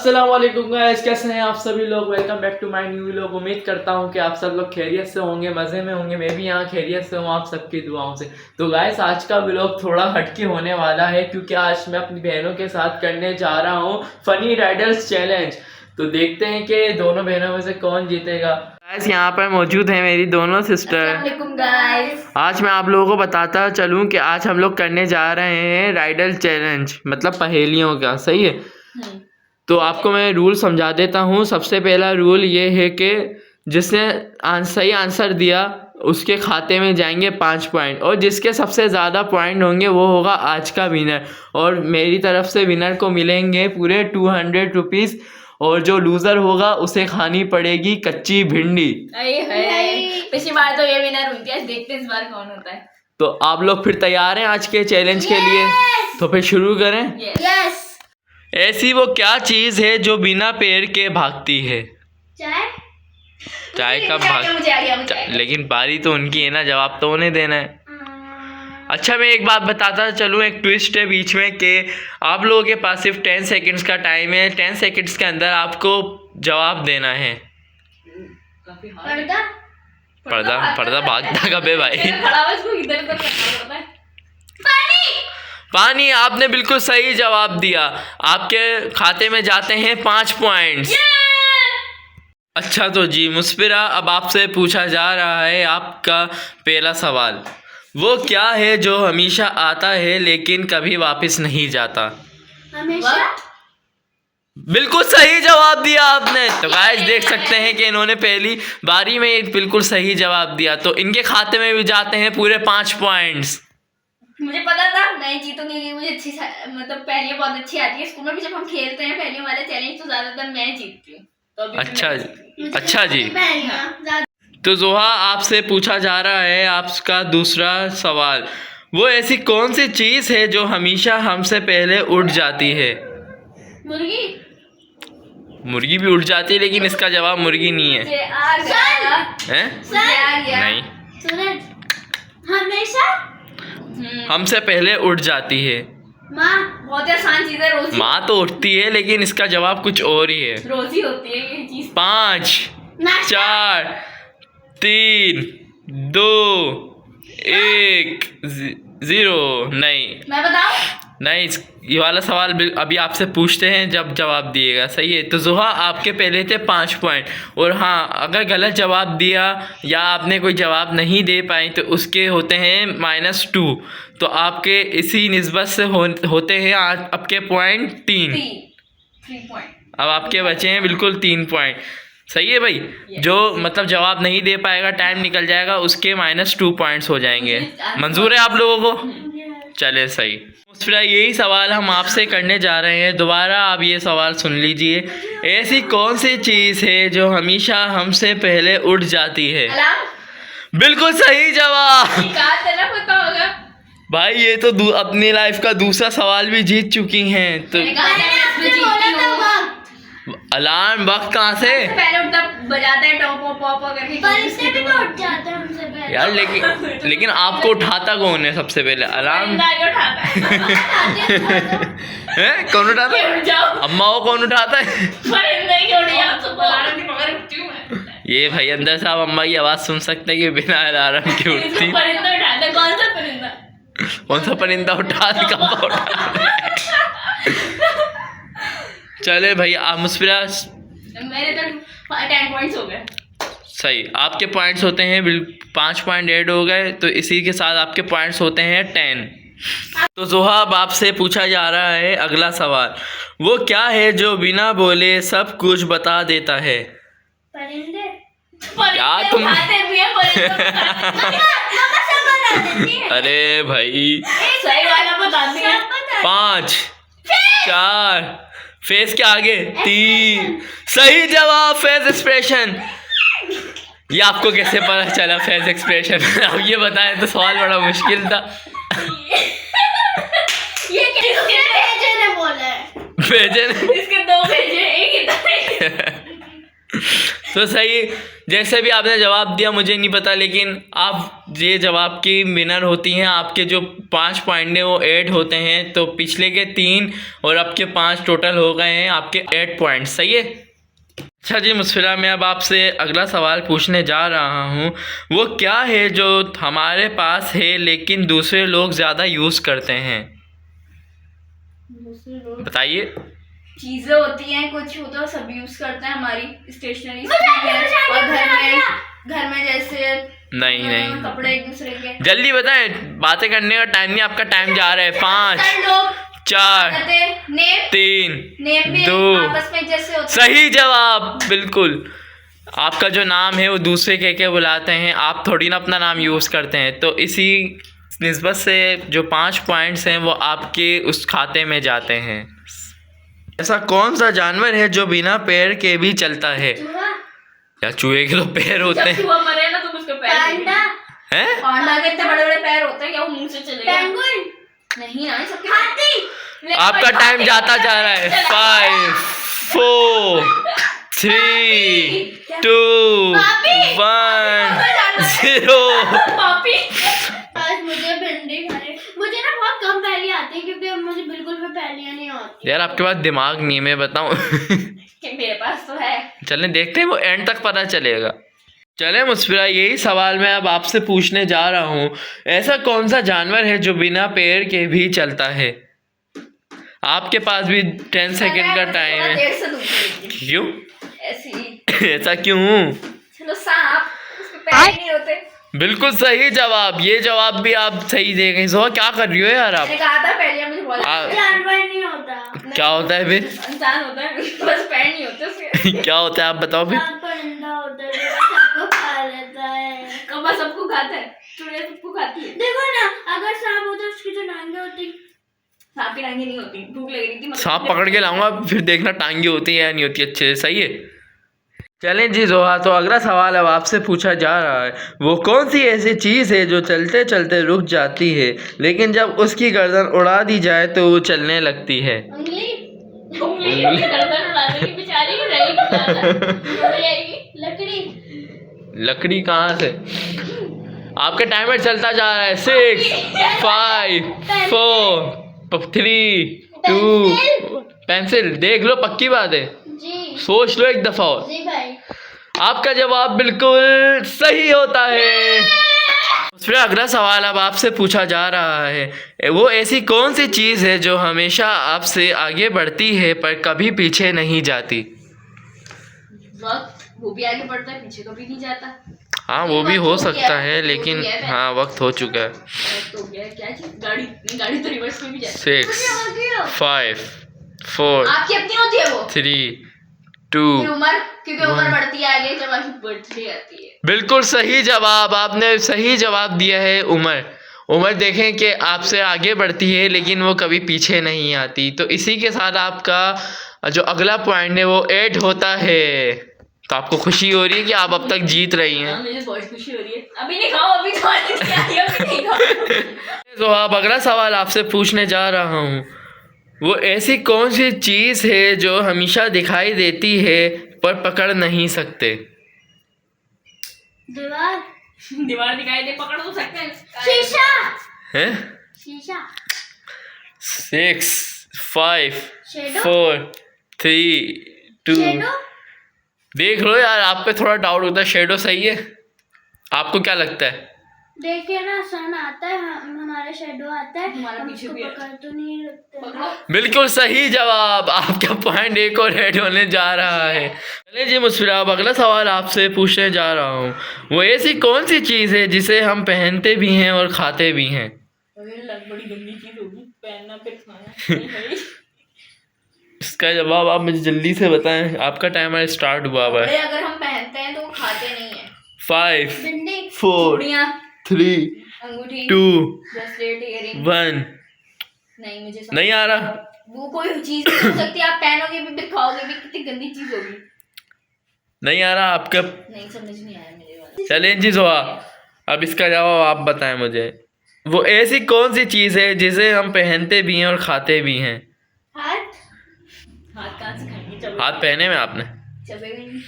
अस्सलाम वालेकुम गाइस, कैसे हैं आप सभी लोग। Welcome back to my new vlog. उम्मीद करता हूं कि आप सब लोग खैरियत से होंगे, मज़े में होंगे। मैं भी यहाँ खैरियत से हूँ आप सबकी दुआओं से। तो गाइस आज का व्लॉग थोड़ा हटके होने वाला है क्योंकि आज मैं अपनी बहनों के साथ करने जा रहा हूँ फनी राइडल्स चैलेंज। तो देखते हैं कि दोनों बहनों में से कौन जीतेगा। गाइस यहाँ पर मौजूद है मेरी दोनों सिस्टर। गाइस आज मैं आप लोगों को बताता चलूँ कि आज हम लोग करने जा रहे हैं राइडल चैलेंज, मतलब पहेलियों का। सही है, तो आपको मैं रूल समझा देता हूँ। सबसे पहला रूल ये है कि जिसने सही आंसर दिया उसके खाते में जाएंगे 5 पॉइंट, और जिसके सबसे ज़्यादा पॉइंट होंगे वो होगा आज का विनर। और मेरी तरफ से विनर को मिलेंगे पूरे 200 रुपीज़, और जो लूज़र होगा उसे खानी पड़ेगी कच्ची भिंडी। पिछली बार तो ये विनर हुई थी, आज देखते हैं इस बार कौन होता है। तो आप लोग फिर तैयार हैं आज के चैलेंज के लिए? तो फिर शुरू करें। यस। ऐसी वो क्या चीज़ है जो बिना पैर के भागती है? चाय का भाग, लेकिन बारी तो उनकी है ना, जवाब तो उन्हें देना है। अच्छा मैं एक बात बताता चलूँ, एक ट्विस्ट है बीच में कि आप लोगों के पास सिर्फ 10 सेकंड्स का टाइम है। 10 सेकंड्स के अंदर आपको जवाब देना है। पर्दा भागता कब है भाई? पानी। आपने बिल्कुल सही जवाब दिया। आपके खाते में जाते हैं 5 पॉइंट्स। अच्छा तो जी मुस्फिरा, अब आपसे पूछा जा रहा है आपका पहला सवाल। वो क्या है जो हमेशा आता है लेकिन कभी वापस नहीं जाता? हमेशा। बिल्कुल सही जवाब दिया आपने। तो गाइस देख सकते हैं कि इन्होंने पहली बारी में एक बिल्कुल सही जवाब दिया, तो इनके खाते में भी जाते हैं पूरे 5 पॉइंट्स। मुझे पता था मैं जीतूंगी, मुझे अच्छी मतलब पहले बहुत अच्छी आती है। स्कूल में भी जब हम खेलते हैं पहले वाले चैलेंज तो ज्यादातर मैं जीतती हूँ। तो अच्छा जी। तो जोहा आपसे पूछा जा रहा है आपका दूसरा सवाल। वो ऐसी कौन सी चीज़ है जो हमेशा हमसे पहले उड़ जाती है? मुर्गी भी उड़ जाती है, लेकिन इसका जवाब मुर्गी नहीं है। नहीं, हमेशा हमसे पहले उड़ जाती है। माँ। बहुत आसान चीज है, रोजी। माँ तो उड़ती है लेकिन इसका जवाब कुछ और ही है। रोजी होती है ये चीज। 5 4 3 2 1 0। नहीं, मैं बताऊं? नहीं, ये वाला सवाल अभी आपसे पूछते हैं जब जवाब दिएगा। सही है, तो जोहा आपके पहले थे 5 पॉइंट, और हाँ अगर गलत जवाब दिया या आपने कोई जवाब नहीं दे पाई तो उसके होते हैं -2। तो आपके इसी निस्बत से होते हैं आपके पॉइंट 3 पॉइंट। अब आपके बचे हैं बिल्कुल 3 पॉइंट। सही है भाई। जो मतलब जवाब नहीं दे पाएगा, टाइम निकल जाएगा, उसके -2 पॉइंट्स हो जाएंगे। मंजूर है आप लोगों को? चले सही। फिर यही सवाल हम आपसे करने जा रहे हैं दोबारा। आप ये सवाल सुन लीजिए। ऐसी कौन सी चीज़ है जो हमेशा हमसे पहले उड़ जाती है? बिल्कुल सही जवाब। पता होगा भाई ये तो अपनी लाइफ का दूसरा सवाल भी जीत चुकी हैं। तो अलार्म वक्त कहाँ से? पहले उठता बजाता है टॉप पॉप करके, पर इससे भी तो उठ जाता है हमसे पहले यार। लेकिन आपको उठाता कौन है सबसे पहले? अलार्म उठाता है। कौन उठाता है? अम्मा को कौन उठाता है? ये भाई अंदर से आप अम्मा की आवाज सुन सकते हैं कि बिना अलार्म के उठती। कौन सा परिंदा उठा? चले भाई आप मुस्फिरा, मेरे तो 10 पॉइंट्स हो गए। सही, आपके पॉइंट्स होते हैं 5 पॉइंट ऐड हो गए, तो इसी के साथ आपके पॉइंट्स होते हैं 10। तो जोहा अब आपसे पूछा जा रहा है अगला सवाल। वो क्या है जो बिना बोले सब कुछ बता देता है? परिंदे। क्या तुम अरे भाई सही वाला बताती है। 5 4 फेस के आगे 3। सही जवाब, फेस एक्सप्रेशन। ये आपको कैसे पता चला फेस एक्सप्रेशन? अब ये बताएं तो सवाल बड़ा मुश्किल था। ये किसने भेजे ने बोला है? भेजे ने? इसके 2 भेजे, एक इधर। तो सही, जैसे भी आपने जवाब दिया मुझे नहीं पता, लेकिन आप ये जवाब की विनर होती हैं। आपके जो 5 पॉइंट हैं वो 8 होते हैं, तो पिछले के 3 और आपके 5 टोटल हो गए हैं आपके 8 पॉइंट। सही है। अच्छा जी मुस्फिरा, मैं अब आपसे अगला सवाल पूछने जा रहा हूँ। वो क्या है जो हमारे पास है लेकिन दूसरे लोग ज़्यादा यूज़ करते हैं? बताइए। चीजें होती हैं कुछ, वो तो सब यूज करते हैं, हमारी स्टेशनरी और घर में जैसे नहीं कपड़े एक दूसरे के। जल्दी बताएं, बातें करने का टाइम नहीं, आपका टाइम जा रहा है। 5 4 3 2 आपस में जैसे होते। सही जवाब, बिल्कुल। आपका जो नाम है वो दूसरे के बुलाते हैं, आप थोड़ी ना अपना नाम यूज़ करते हैं। तो इसी निस्बत से जो 5 पॉइंट्स हैं वो आपके उस खाते में जाते हैं। ऐसा कौन सा जानवर है जो बिना पैर के भी चलता है? या चूहे के तो पैर होते हैं। चूहा मरे ना तो उसके पैर हैं? पांडा के इतने बड़े-बड़े पैर होते हैं, क्या वो मुंह से चलेगा? पेंगुइन नहीं ना, सबके हाथी। आपका टाइम जाता जा रहा है। 5 4 3 2 1 0। आज मुझे भिंडी खाने, मुझे ना बहुत कम पहेलियां आती हैं क्योंकि मुझे बिल्कुल भी पहेलियां नहीं आती। यार आपके पास दिमाग नहीं है, मैं बताऊं। कि मेरे पास तो है। चलें देखते हैं, वो एंड तक पता चलेगा। चले मुस्फिरा, यही सवाल मैं अब आपसे पूछने जा रहा हूँ। ऐसा कौन सा जानवर है जो बिना पैर के भी चलता है? आपके पास भी 10 सेकंड का टाइम है। क्यों ऐसा क्यों? चलो सांप, उसके पैर नहीं होते। बिल्कुल सही जवाब, ये जवाब भी आप सही दे गए। सोहा क्या कर रही हो यार आप? मैंने कहा था पहले, मुझे बोला जानवर नहीं होता। क्या होता है फिर? इंसान होता है, बस पैर नहीं होते उसके। क्या होता है आप बताओ फिर? सबको खा लेता है। कौवा सबको खाता है, चुड़ैल सबको खाती है। देखो ना, अगर सांप होता उसकी तो टांगे होती। सांप की टांगे नहीं होती, भूख लग रही थी। सांप पकड़ के लाऊंगा, फिर देखना टांगे होती है या नहीं होती अच्छे से। सही है। चलें जी जोहा, तो अगला सवाल अब आपसे पूछा जा रहा है। वो कौन सी ऐसी चीज़ है जो चलते चलते रुक जाती है लेकिन जब उसकी गर्दन उड़ा दी जाए तो वो चलने लगती है? उंगली गर्दन उड़ा देगी बेचारी, रहेगी। लकड़ी कहाँ से? आपका टाइमर चलता जा रहा है। 6 5 4 3 2 पेंसिल। देख लो, पक्की बात है जी। सोच लो एक दफा और। जी भाई। आपका जवाब बिल्कुल सही होता है। फिर अगला सवाल अब आपसे पूछा जा रहा है। वो ऐसी कौन सी चीज़ है जो हमेशा आपसे आगे बढ़ती है पर कभी पीछे नहीं जाती? वक्त, वो भी आगे बढ़ता है, पीछे कभी नहीं जाता। हाँ वो भी हो सकता है, लेकिन हाँ वक्त हो चुका है। तो क्या चीज़? गाड़ी तो रिवर्स में भी जाती 6 5 4 आपकी अपनी होती है वो। 3 2 उम्र, क्योंकि उम्र बढ़ती है आगे जब आपकी बढ़ती आती है। बिल्कुल सही जवाब, आपने सही जवाब दिया है। उम्र देखें कि आपसे आगे बढ़ती है लेकिन वो कभी पीछे नहीं आती। तो इसी के साथ आपका जो अगला पॉइंट है वो 8 होता है। तो आपको खुशी हो रही है कि आप अब तक जीत रही हैं? मुझे बहुत खुशी हो रही है। अभी नहीं खाओ, अभी तो अब अगला सवाल आपसे पूछने जा रहा हूँ। वो ऐसी कौन सी चीज़ है जो हमेशा दिखाई देती है पर पकड़ नहीं सकते? दीवार दिखाई दे, पकड़ तो सकते हैं। शीशा है? शीशा। 6 5 4 3 2 देख लो यार, आप पे थोड़ा डाउट होता है। शेडो सही है? आपको क्या लगता है? देखिए ना, सन आता है, हमारा शेडो आता है, हमारा पीछे भी पकड़ तो नहीं लगता। बिल्कुल सही जवाब, आपका पॉइंट 1 और ऐड होने जा रहा है। चलिए जी मुस्फिरा, अब अगला सवाल आपसे पूछने जा रहा हूँ। वो ऐसी कौन सी चीज़ है जिसे हम पहनते भी हैं और खाते भी हैं? बड़ी गंदी चीज होगी, पहनना पे खाना। इसका जवाब आप मुझे जल्दी से बताएं, आपका टाइमर स्टार्ट हुआ हुआ है। अगर हम पहनते हैं तो वो खाते नहीं है। 5 4 3 अंगूठी 2 ब्रेसलेट इयररिंग 1 नहीं, मुझे नहीं आ रहा। वो कोई चीज नहीं हो सकती, आप पहनोगे भी फिर खाओगे भी, कितनी गंदी चीज होगी। नहीं आ रहा आपका? नहीं, समझ नहीं आया मेरे वाला। चलें जी जोहा, अब इसका जवाब आप बताएं मुझे। वो ऐसी कौन सी चीज़ है जिसे हम पहनते भी हैं और खाते भी हैं? हाथ कहाँ से खाएंगे? हाथ पहने में आपने? चबेगा नहीं।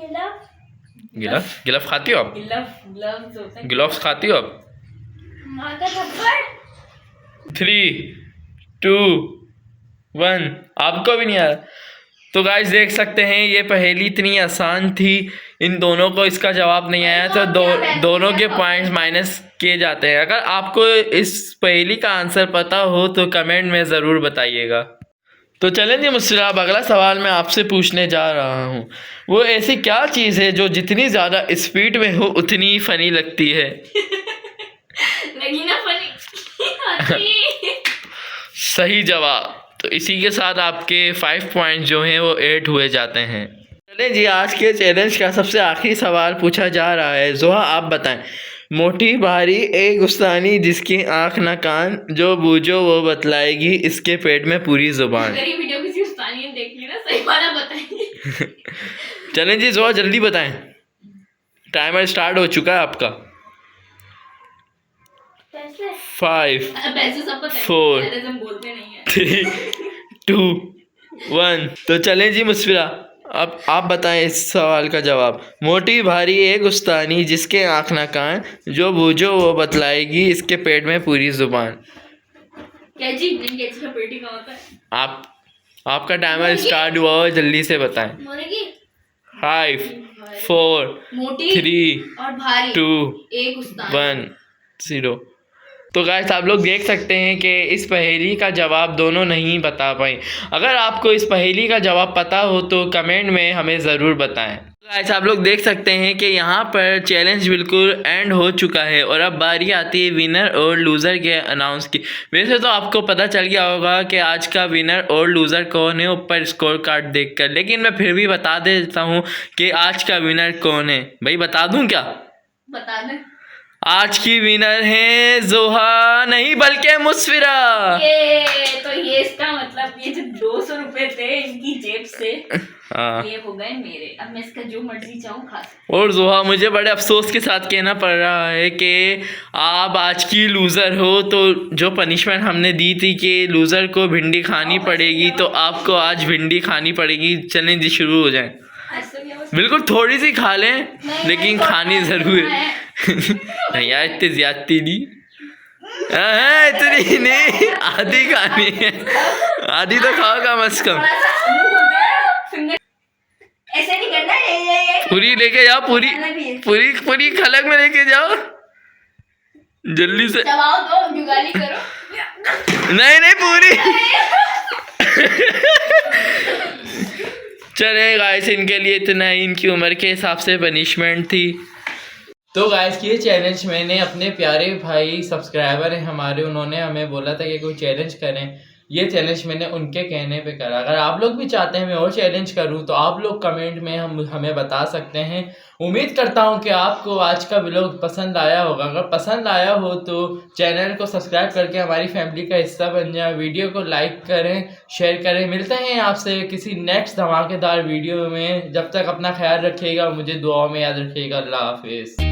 गिलफ गिलफ खाती हो आप? ग्लव्स होते हैं। ग्लव्स खाती हो आप? माँ का थप्पड़। 3, 2, 1 आपको भी नहीं आ रहा? तो गाइस देख सकते हैं ये पहेली इतनी आसान थी, इन दोनों को इसका जवाब नहीं आया तो दोनों के पॉइंट्स माइनस किए जाते हैं। अगर आपको इस पहेली का आंसर पता हो तो कमेंट में ज़रूर बताइएगा। तो चलें जी मुस्कुरा, अब अगला सवाल मैं आपसे पूछने जा रहा हूँ। वो ऐसी क्या चीज़ है जो जितनी ज़्यादा स्पीड में हो उतनी फनी लगती है? लगी ना फनी? सही जवाब। तो इसी के साथ आपके 5 पॉइंट जो हैं वो 8 हुए जाते हैं। चलें जी, आज के चैलेंज का सबसे आखिरी सवाल पूछा जा रहा है। जोहा आप बताएं, मोटी भारी एक गुस्तानी जिसकी आँख ना कान, जो बूझो वो बतलाएगी इसके पेट में पूरी जुबान। अगर ये वीडियो किसी उस्तानी ने देख ली ना, सही वाला बताएंगे। चलें जी जोहा जल्दी बताएं, टाइमर स्टार्ट हो चुका है आपका। 5, 4, 3, 2, 1। तो चलें जी मुस्फिरा, अब आप बताएं इस सवाल का जवाब। मोटी भारी एक गुस्तानी जिसके आँख ना कान, जो बूझो वो बतलाएगी इसके पेट में पूरी जुबान। कैची का पेट ही कहाँ होता है? आपका टाइमर स्टार्ट हुआ हो, जल्दी से बताएं। 5, 4, 3, और भारी 2, एक गुस्तानी 1, 0। तो गाइस आप लोग देख सकते हैं कि इस पहेली का जवाब दोनों नहीं बता पाए। अगर आपको इस पहेली का जवाब पता हो तो कमेंट में हमें ज़रूर बताएं। गाइस आप लोग देख सकते हैं कि यहाँ पर चैलेंज बिल्कुल एंड हो चुका है और अब बारी आती है विनर और लूज़र के अनाउंस की। वैसे तो आपको पता चल गया होगा कि आज का विनर और लूज़र कौन है ऊपर स्कोर कार्ड देखकर, लेकिन मैं फिर भी बता देता हूँ कि आज का विनर कौन है। भाई बता दूँ क्या? बता दें। आज की विनर है जोहा नहीं बल्कि मुस्फिरा। तो ये इसका मतलब ये जो 200 रुपए थे इनकी जेब से ये हो गए मेरे। अब मैं इसका जो मर्जी चाहूँ खा सकूं। और जोहा मुझे बड़े अफसोस के साथ कहना पड़ रहा है कि आप आज की लूज़र हो। तो जो पनिशमेंट हमने दी थी कि लूज़र को भिंडी खानी पड़ेगी, तो आपको आज भिंडी खानी पड़ेगी। चलें जी शुरू हो जाए। बिल्कुल थोड़ी सी खा लें लेकिन खानी ज़रूर है। नहीं यार इतनी ज्यादती नहीं, इतनी नहीं, आधी खानी है, आधी तो खाओ कम से कम। ऐसे नहीं करना है। पूरी लेके जाओ, पूरी खलक में लेके जाओ जल्दी से। दबाओ दो, जुगाली करो। नहीं पूरी। चले गाइस इनके लिए इतना ही, इनकी उम्र के हिसाब से पनिशमेंट थी। तो गाइस ये चैलेंज मैंने अपने प्यारे भाई सब्सक्राइबर हैं हमारे, उन्होंने हमें बोला था कि कोई चैलेंज करें। ये चैलेंज मैंने उनके कहने पे करा। अगर आप लोग भी चाहते हैं मैं और चैलेंज करूं तो आप लोग कमेंट में हमें बता सकते हैं। उम्मीद करता हूं कि आपको आज का व्लॉग पसंद आया होगा। अगर पसंद आया हो तो चैनल को सब्सक्राइब करके हमारी फैमिली का हिस्सा बन जाए। वीडियो को लाइक करें, शेयर करें। मिलते हैं आपसे किसी नेक्स्ट धमाकेदार वीडियो में। जब तक अपना ख्याल रखिएगा, मुझे दुआओं में याद रखिएगा। अल्लाह हाफिज़।